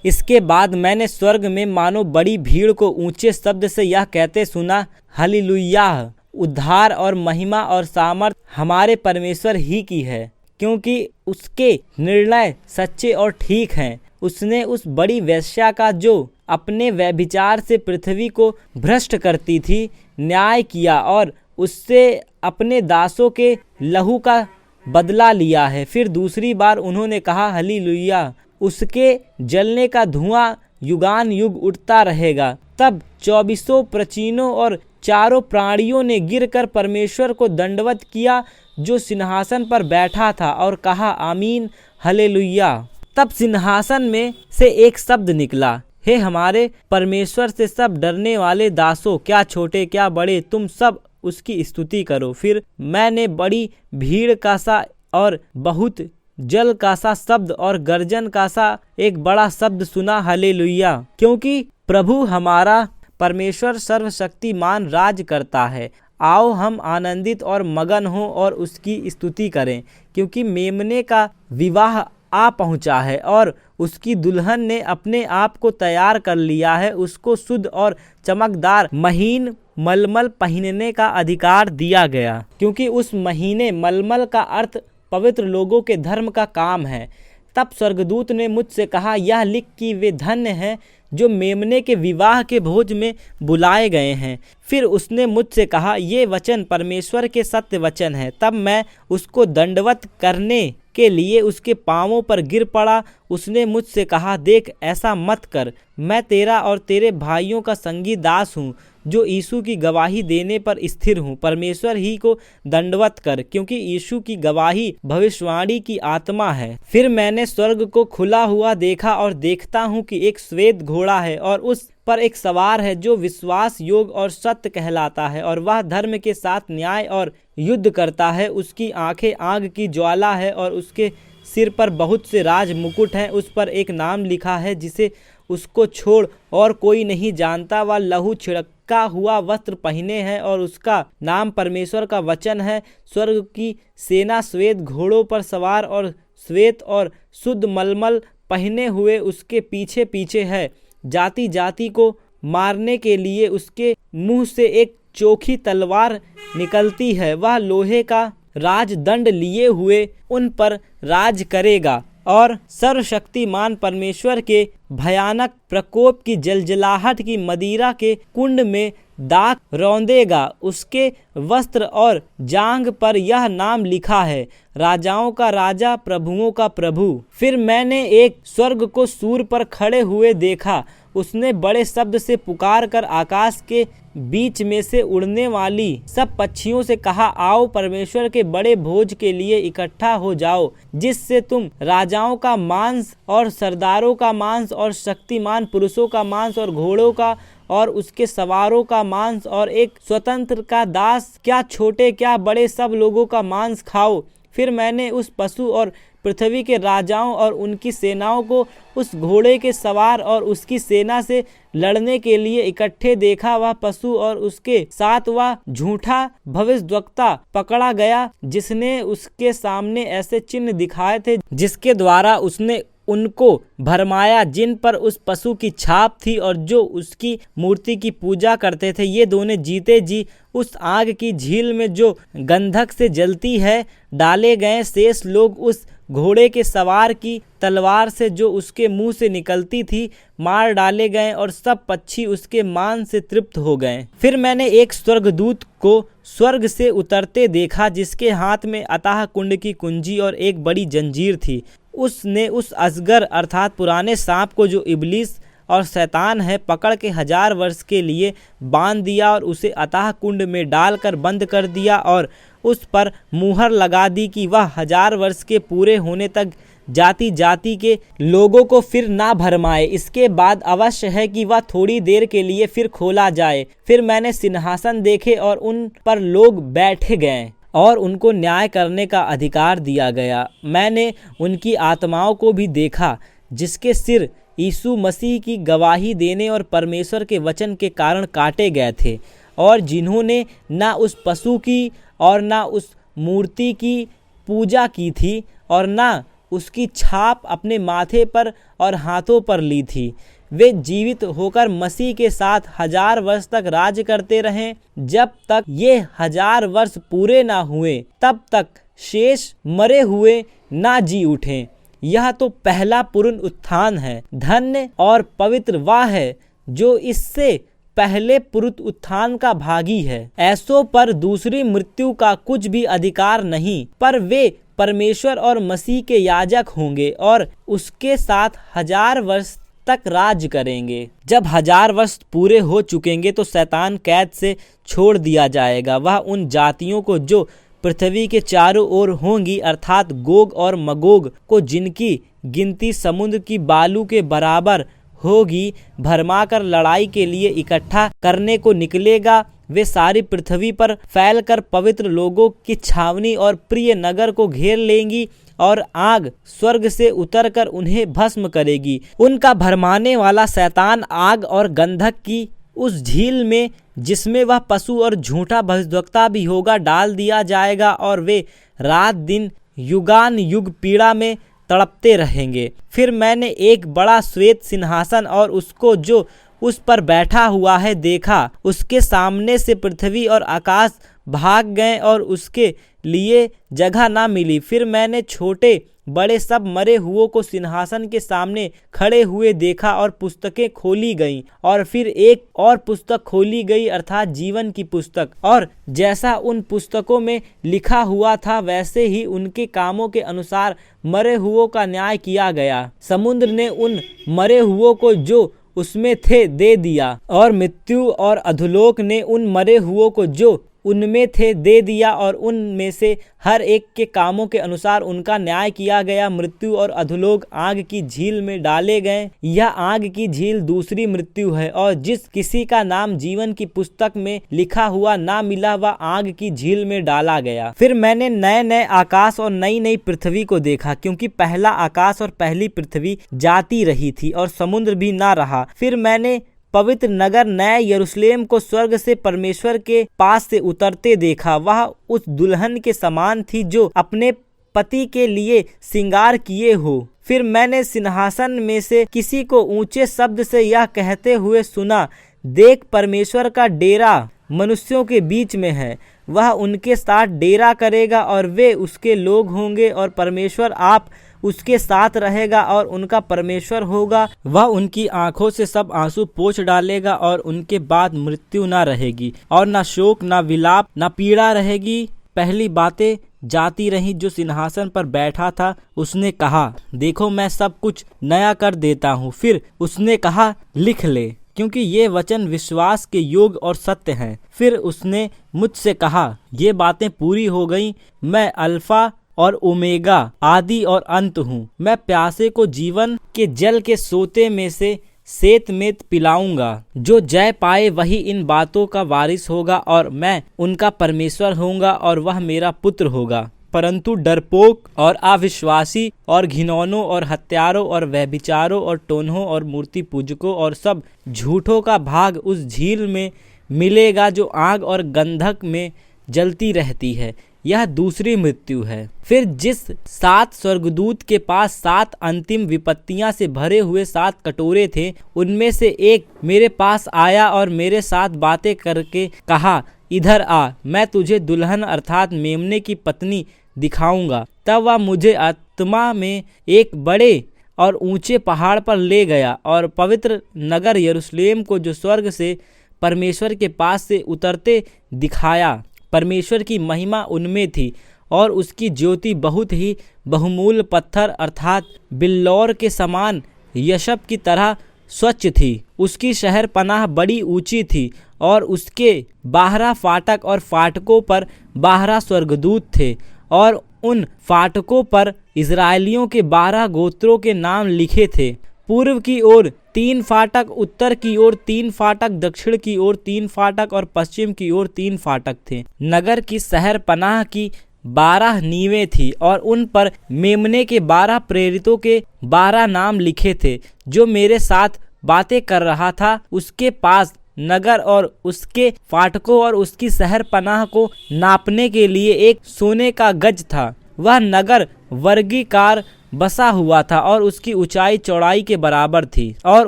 इसके बाद मैंने स्वर्ग में मानो बड़ी भीड़ को ऊंचे शब्द से यह कहते सुना, हालेलुयाह, उद्धार और महिमा और सामर्थ हमारे परमेश्वर ही की है, क्योंकि उसके निर्णय सच्चे और ठीक हैं। उसने उस बड़ी वेश्या का, जो अपने व्यभिचार से पृथ्वी को भ्रष्ट करती थी, न्याय किया और उससे अपने दासों के लहू का बदला लिया है। फिर दूसरी बार उन्होंने कहा, हालेलुया, उसके जलने का धुआं युगान युग उठता रहेगा। तब 24 प्राचीनों और चारों प्राणियों ने गिरकर परमेश्वर को दंडवत किया जो सिंहासन पर बैठा था, और कहा, आमीन, हालेलुया। तब सिंहासन में से एक शब्द निकला, हे हमारे परमेश्वर से सब डरने वाले दासों, क्या छोटे क्या बड़े, तुम सब उसकी स्तुति करो। फिर मैंने बड़ी भीड़ का सा और बहुत जल का सा शब्द और गर्जन का सा एक बड़ा शब्द सुना, हालेलुया, क्योंकि प्रभु हमारा परमेश्वर सर्वशक्तिमान राज करता है। आओ हम आनंदित और मगन हों और उसकी स्तुति करें, क्योंकि मेमने का विवाह आ पहुंचा है और उसकी दुल्हन ने अपने आप को तैयार कर लिया है। उसको शुद्ध और चमकदार महीन मलमल पहनने का अधिकार दिया गया, क्योंकि उस महीने मलमल का अर्थ पवित्र लोगों के धर्म का काम है। तब स्वर्गदूत ने मुझसे कहा, यह लिख कि वे धन्य हैं जो मेमने के विवाह के भोज में बुलाए गए हैं। फिर उसने मुझसे कहा, ये वचन परमेश्वर के सत्य वचन है। तब मैं उसको दंडवत करने के लिए उसके पांवों पर गिर पड़ा। उसने मुझसे कहा, देख, ऐसा मत कर, मैं तेरा और तेरे भाइयों का संगी दास हूँ, जो यीशु की गवाही देने पर स्थिर हूँ। परमेश्वर ही को दंडवत कर, क्योंकि यीशु की गवाही भविष्यवाणी की आत्मा है। फिर मैंने स्वर्ग को खुला हुआ देखा, और देखता हूँ कि एक श्वेत घोड़ा है, और उस पर एक सवार है, जो विश्वास योग और सत्य कहलाता है, और वह धर्म के साथ न्याय और युद्ध करता है। उसकी आंखें आग की ज्वाला है, और उसके सिर पर बहुत से राज मुकुट हैं। उस पर एक नाम लिखा है जिसे उसको छोड़ और कोई नहीं जानता। वह लहू छिड़का हुआ वस्त्र पहने हैं, और उसका नाम परमेश्वर का वचन है। स्वर्ग की सेना श्वेत घोड़ों पर सवार और श्वेत और शुद्ध मलमल पहने हुए उसके पीछे पीछे है। जाति जाति को मारने के लिए उसके मुंह से एक चोखी तलवार निकलती है। वह लोहे का राजदंड लिए हुए उन पर राज करेगा, और सर्वशक्तिमान परमेश्वर के भयानक प्रकोप की जलजलाहट की मदिरा के कुंड में दाख रौंदेगा। उसके वस्त्र और जांघ पर यह नाम लिखा है, राजाओं का राजा, प्रभुओं का प्रभु। फिर मैंने एक स्वर्ग को सूर पर खड़े हुए देखा। उसने बड़े शब्द से पुकार कर आकाश के बीच में से उड़ने वाली सब पक्षियों से कहा, आओ परमेश्वर के बड़े भोज के लिए इकट्ठा हो जाओ, जिससे तुम राजाओं का मांस और सरदारों का मांस और शक्तिमान पुरुषों का मांस और घोड़ों का और उसके सवारों का मांस और एक स्वतंत्र का दास, क्या छोटे क्या बड़े, सब लोगों का मांस खाओ। फिर मैंने उस पशु और पृथ्वी के राजाओं और उनकी सेनाओं को उस घोड़े के सवार और उसकी सेना से लड़ने के लिए इकट्ठे देखा। वह पशु और उसके साथ वह झूठा भविष्यद्वक्ता पकड़ा गया, जिसने उसके सामने ऐसे चिन्ह दिखाए थे जिसके द्वारा उसने उनको भरमाया, जिन पर उस पशु की छाप थी और जो उसकी मूर्ति की पूजा करते थे। ये दोनों जीते जी उस आग की झील में जो गंधक से जलती है डाले गए। शेष लोग उस घोड़े के सवार की तलवार से जो उसके मुंह से निकलती थी मार डाले गए, और सब पक्षी उसके मांस से तृप्त हो गए। फिर मैंने एक स्वर्गदूत को स्वर्ग से उतरते देखा, जिसके हाथ में अथाह कुंड की कुंजी और एक बड़ी जंजीर थी। उसने उस अजगर अर्थात पुराने सांप को, जो इब्लीस और शैतान है, पकड़ के 1000 वर्ष के लिए बांध दिया और उसे अथाह कुंड में डालकर बंद कर दिया, और उस पर मुहर लगा दी कि वह 1000 वर्ष के पूरे होने तक जाति जाति के लोगों को फिर ना भरमाए। इसके बाद अवश्य है कि वह थोड़ी देर के लिए फिर खोला जाए। फिर मैंने सिंहासन देखे और उन पर लोग बैठे गए और उनको न्याय करने का अधिकार दिया गया। मैंने उनकी आत्माओं को भी देखा, जिसके सिर यीशु मसीह की गवाही देने और परमेश्वर के वचन के कारण काटे गए थे, और जिन्होंने ना उस पशु की और ना उस मूर्ति की पूजा की थी और ना उसकी छाप अपने माथे पर और हाथों पर ली थी। वे जीवित होकर मसीह के साथ 1000 वर्ष तक राज करते रहे। जब तक ये 1000 वर्ष पूरे ना हुए तब तक शेष मरे हुए ना जी उठें। यह तो पहला पुनरुत्थान है। धन्य और पवित्र वह है जो इससे पहले पुनरुत्थान का भागी है। ऐसों पर दूसरी मृत्यु का कुछ भी अधिकार नहीं, पर वे परमेश्वर और मसीह के याजक होंगे और उसके साथ 1000 वर्ष तक राज करेंगे। जब 1000 वर्ष पूरे हो चुकेंगे तो शैतान कैद से छोड़ दिया जाएगा। वह उन जातियों को जो पृथ्वी के चारों ओर होंगी, अर्थात गोग और मगोग को, जिनकी गिनती समुद्र की बालू के बराबर होगी, भरमाकर लड़ाई के लिए इकट्ठा करने को निकलेगा। वे सारी पृथ्वी पर फैलकर पवित्र लोगों की छावनी और प्रिय नगर को घेर लेंगी और आग स्वर्ग से उतरकर उन्हें भस्म करेगी। उनका भरमाने वाला शैतान आग और गंधक की उस झील में, जिसमें वह पशु और झूठा भविष्यद्वक्ता भी होगा, डाल दिया जाएगा और वे रात दिन युगान युग पीड़ा में तड़पते रहेंगे। फिर मैंने एक बड़ा श्वेत सिंहासन और उसको जो उस पर बैठा हुआ है देखा। उसके सामने से पृथ्वी और आकाश भाग गए और उसके लिए जगह ना मिली। फिर मैंने छोटे बड़े सब मरे हुओं को सिंहासन के सामने खड़े हुए देखा और पुस्तकें खोली गईं। और फिर एक और पुस्तक खोली गई, अर्थात जीवन की पुस्तक। और जैसा उन पुस्तकों में लिखा हुआ था वैसे ही उनके कामों के अनुसार मरे हुओं का न्याय किया गया। समुद्र ने उन मरे हुओं को जो उसमें थे दे दिया, और मृत्यु और अधोलोक ने उन मरे हुओं को जो उनमें थे दे दिया, और उनमें से हर एक के कामों के अनुसार उनका न्याय किया गया। मृत्यु और अधोलोक आग की झील में डाले गए। यह आग की झील दूसरी मृत्यु है, और जिस किसी का नाम जीवन की पुस्तक में लिखा हुआ ना मिला वह आग की झील में डाला गया। फिर मैंने नए नए आकाश और नई नई पृथ्वी को देखा, क्योंकि पहला आकाश और पहली पृथ्वी जाती रही थी और समुद्र भी ना रहा। फिर मैंने पवित्र नगर नए यरूशलेम को स्वर्ग से परमेश्वर के पास से उतरते देखा। वह उस दुल्हन के समान थी जो अपने पति के लिए श्रृंगार किए हो। फिर मैंने सिंहासन में से किसी को ऊंचे शब्द से यह कहते हुए सुना, देख, परमेश्वर का डेरा मनुष्यों के बीच में है। वह उनके साथ डेरा करेगा और वे उसके लोग होंगे, और परमेश्वर आप उसके साथ रहेगा और उनका परमेश्वर होगा। वह उनकी आंखों से सब आंसू पोंछ डालेगा, और उनके बाद मृत्यु ना रहेगी, और ना शोक, ना विलाप, ना पीड़ा रहेगी। पहली बातें जाती रही। जो सिंहासन पर बैठा था उसने कहा, देखो, मैं सब कुछ नया कर देता हूँ। फिर उसने कहा, लिख ले, क्योंकि ये वचन विश्वास के योग्य और सत्य हैं। फिर उसने मुझसे कहा, ये बातें पूरी हो गई। मैं अल्फा और ओमेगा, आदि और अंत हूँ। मैं प्यासे को जीवन के जल के सोते में से सेत में पिलाऊंगा। जो जय पाए वही इन बातों का वारिस होगा, और मैं उनका परमेश्वर होऊंगा और वह मेरा पुत्र होगा। परंतु डरपोक और अविश्वासी और घिनौनों और हत्यारों और व्यभिचारों और टोन्हों और मूर्ति पूजकों और सब झूठों का भाग उस झील में मिलेगा जो आग और गंधक में जलती रहती है। यह दूसरी मृत्यु है। फिर जिस 7 स्वर्गदूत के पास 7 अंतिम विपत्तियां से भरे हुए 7 कटोरे थे, उनमें से एक मेरे पास आया और मेरे साथ बातें करके कहा, इधर आ, मैं तुझे दुल्हन अर्थात मेमने की पत्नी दिखाऊंगा। तब वह मुझे आत्मा में एक बड़े और ऊंचे पहाड़ पर ले गया, और पवित्र नगर यरूशलेम को जो स्वर्ग से परमेश्वर के पास से उतरते दिखाया। परमेश्वर की महिमा उनमें थी, और उसकी ज्योति बहुत ही बहुमूल्य पत्थर अर्थात बिल्लौर के समान यशब की तरह स्वच्छ थी। उसकी शहर पनाह बड़ी ऊंची थी, और उसके 12 फाटक और फाटकों पर 12 स्वर्गदूत थे, और उन फाटकों पर इजराइलियों के 12 गोत्रों के नाम लिखे थे। पूर्व की ओर 3 फाटक, उत्तर की ओर 3 फाटक, दक्षिण की ओर 3 फाटक और पश्चिम की ओर 3 फाटक थे। नगर की शहर पनाह की 12 नींवें थी, और उन पर मेमने के 12 प्रेरितों के 12 नाम लिखे थे। जो मेरे साथ बातें कर रहा था उसके पास नगर और उसके फाटकों और उसकी शहर पनाह को नापने के लिए एक सोने का गज था। वह नगर वर्गीकार बसा हुआ था और उसकी ऊंचाई चौड़ाई के बराबर थी। और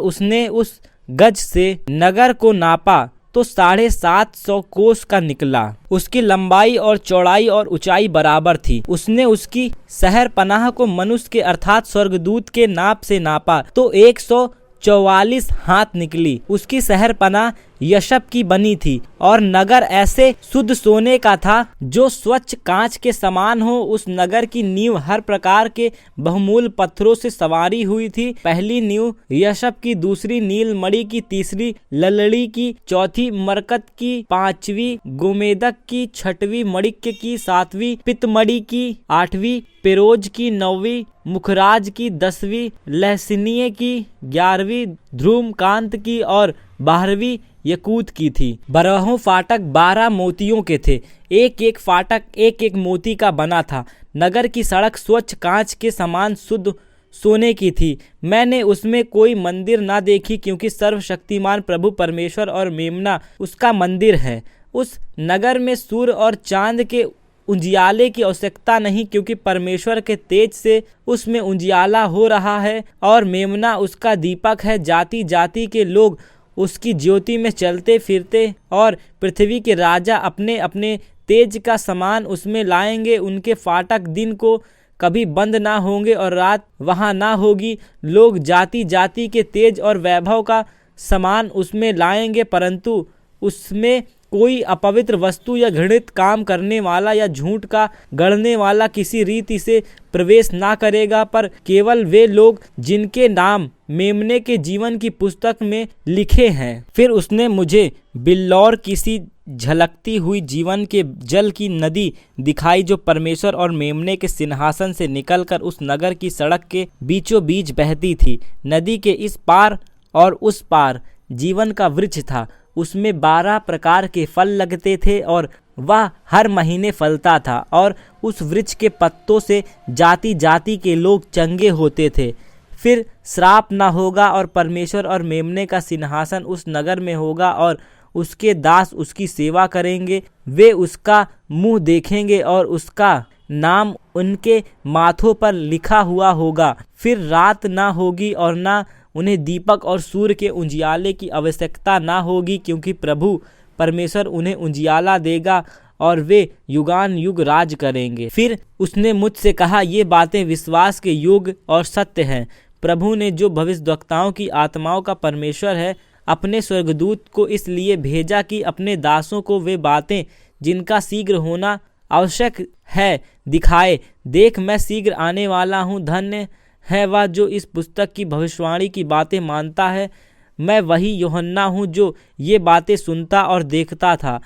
उसने उस गज से नगर को नापा तो 750 कोस का निकला। उसकी लंबाई और चौड़ाई और ऊंचाई बराबर थी। उसने उसकी शहर पनाह को मनुष्य के अर्थात स्वर्गदूत के नाप से नापा तो 144 हाथ निकली। उसकी शहर पनाह यशब की बनी थी और नगर ऐसे शुद्ध सोने का था जो स्वच्छ कांच के समान हो। उस नगर की नींव हर प्रकार के बहुमूल्य पत्थरों से संवारी हुई थी। पहली नींव यशब की, दूसरी नीलमणि की, तीसरी ललड़ी की, चौथी मरकत की, पांचवी गोमेदक की, छठवीं मणिक्य की, सातवीं पित्तमणि की, आठवीं पेरोज की, नौवीं मुखराज की, 10वीं लहसनीय की, 11वीं ध्रुमकांत की और 12वीं यकूत की थी। 12 फाटक 12 मोतियों के थे। एक एक फाटक एक एक मोती का बना था। नगर की सड़क स्वच्छ कांच के समान शुद्ध सोने की थी। मैंने उसमें कोई मंदिर ना देखी क्योंकि सर्वशक्तिमान प्रभु परमेश्वर और मेमना उसका मंदिर है। उस नगर में सूर्य और चांद के उजियाले की आवश्यकता नहीं क्योंकि परमेश्वर के तेज से उसमें उजियाला हो रहा है और मेमना उसका दीपक है। जाति जाति के लोग उसकी ज्योति में चलते फिरते और पृथ्वी के राजा अपने अपने तेज का सामान उसमें लाएंगे। उनके फाटक दिन को कभी बंद ना होंगे और रात वहाँ ना होगी। लोग जाति जाति के तेज और वैभव का सामान उसमें लाएंगे, परंतु उसमें कोई अपवित्र वस्तु या घृणित काम करने वाला या झूठ का गढ़ने वाला किसी रीति से प्रवेश ना करेगा, पर केवल वे लोग जिनके नाम मेमने के जीवन की पुस्तक में लिखे हैं। फिर उसने मुझे बिल्लौर किसी झलकती हुई जीवन के जल की नदी दिखाई जो परमेश्वर और मेमने के सिंहासन से निकलकर उस नगर की सड़क के बीचों बीच बहती थी। नदी के इस पार और उस पार जीवन का वृक्ष था। उसमें 12 प्रकार के फल लगते थे और वह हर महीने फलता था और उस वृक्ष के पत्तों से जाति जाति के लोग चंगे होते थे। फिर श्राप न होगा और परमेश्वर और मेमने का सिंहासन उस नगर में होगा और उसके दास उसकी सेवा करेंगे। वे उसका मुंह देखेंगे और उसका नाम उनके माथों पर लिखा हुआ होगा। फिर रात ना होगी और ना उन्हें दीपक और सूर्य के उजियाले की आवश्यकता ना होगी क्योंकि प्रभु परमेश्वर उन्हें उजियाला देगा और वे युगान युग राज करेंगे। फिर उसने मुझसे कहा, ये बातें विश्वास के योग्य और सत्य हैं। प्रभु ने जो भविष्यद्वक्ताओं की आत्माओं का परमेश्वर है अपने स्वर्गदूत को इसलिए भेजा कि अपने दासों को वे बातें जिनका शीघ्र होना आवश्यक है दिखाए। देख, मैं शीघ्र आने वाला हूँ। धन्य है वह जो इस पुस्तक की भविष्यवाणी की बातें मानता है। मैं वही यूहन्ना हूँ जो ये बातें सुनता और देखता था।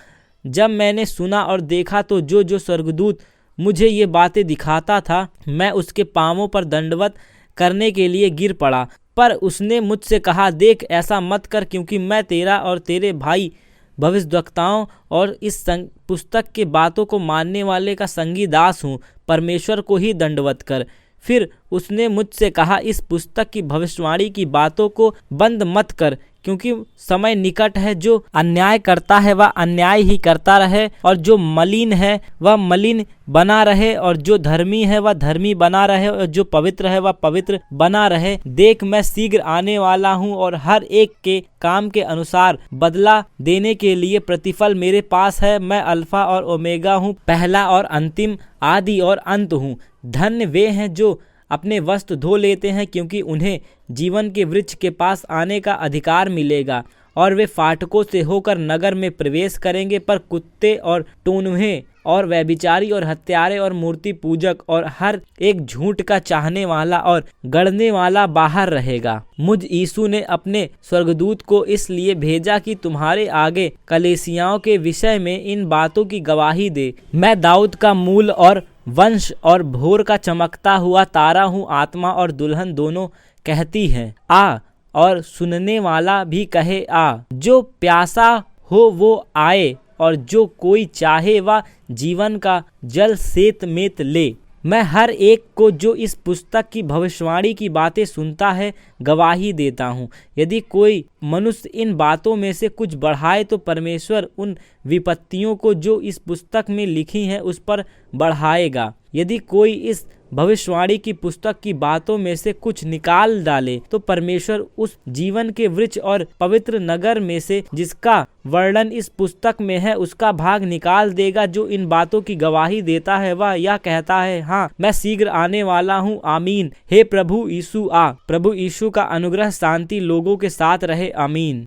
जब मैंने सुना और देखा तो जो स्वर्गदूत मुझे ये बातें दिखाता था, मैं उसके पांवों पर दंडवत करने के लिए गिर पड़ा। पर उसने मुझसे कहा, देख, ऐसा मत कर क्योंकि मैं तेरा और तेरे भाई भविष्यद्वक्ताओं और इस पुस्तक के बातों को मानने वाले का संगी दास हूँ। परमेश्वर को ही दंडवत कर। फिर उसने मुझसे कहा, इस पुस्तक की भविष्यवाणी की बातों को बंद मत कर क्योंकि समय निकट है। जो अन्याय करता है वह अन्याय ही करता रहे और जो मलिन है वह मलिन बना रहे और जो धर्मी है वह धर्मी बना रहे और जो पवित्र है वह पवित्र बना रहे। देख, मैं शीघ्र आने वाला हूँ और हर एक के काम के अनुसार बदला देने के लिए प्रतिफल मेरे पास है। मैं अल्फा और ओमेगा हूँ, पहला और अंतिम, आदि और अंत हूँ। धन्य वे हैं जो अपने वस्त्र धो लेते हैं क्योंकि उन्हें जीवन के वृक्ष के पास आने का अधिकार मिलेगा और वे फाटकों से होकर नगर में प्रवेश करेंगे। पर कुत्ते और टोनहे और व्यभिचारी और हत्यारे और मूर्ति पूजक और हर एक झूठ का चाहने वाला और गढ़ने वाला बाहर रहेगा। मुझ यीशु ने अपने स्वर्गदूत को इसलिए भेजा कि तुम्हारे आगे कलीसियाओं के विषय में इन बातों की गवाही दे। मैं दाऊद का मूल और वंश और भोर का चमकता हुआ तारा हूँ। आत्मा और दुल्हन दोनों कहती हैं, आ, और सुनने वाला भी कहे, आ। जो प्यासा हो वो आए और जो कोई चाहे वह जीवन का जल सेत मेत ले। मैं हर एक को जो इस पुस्तक की भविष्यवाणी की बातें सुनता है गवाही देता हूँ। यदि कोई मनुष्य इन बातों में से कुछ बढ़ाए तो परमेश्वर उन विपत्तियों को जो इस पुस्तक में लिखी हैं उस पर बढ़ाएगा। यदि कोई इस भविष्यवाणी की पुस्तक की बातों में से कुछ निकाल डाले तो परमेश्वर उस जीवन के वृक्ष और पवित्र नगर में से जिसका वर्णन इस पुस्तक में है उसका भाग निकाल देगा, जो इन बातों की गवाही देता है। वह यह कहता है, हाँ मैं शीघ्र आने वाला हूँ, आमीन। हे प्रभु यीशु आ। प्रभु यीशु का अनुग्रह शांति लोगों के साथ रहे, आमीन।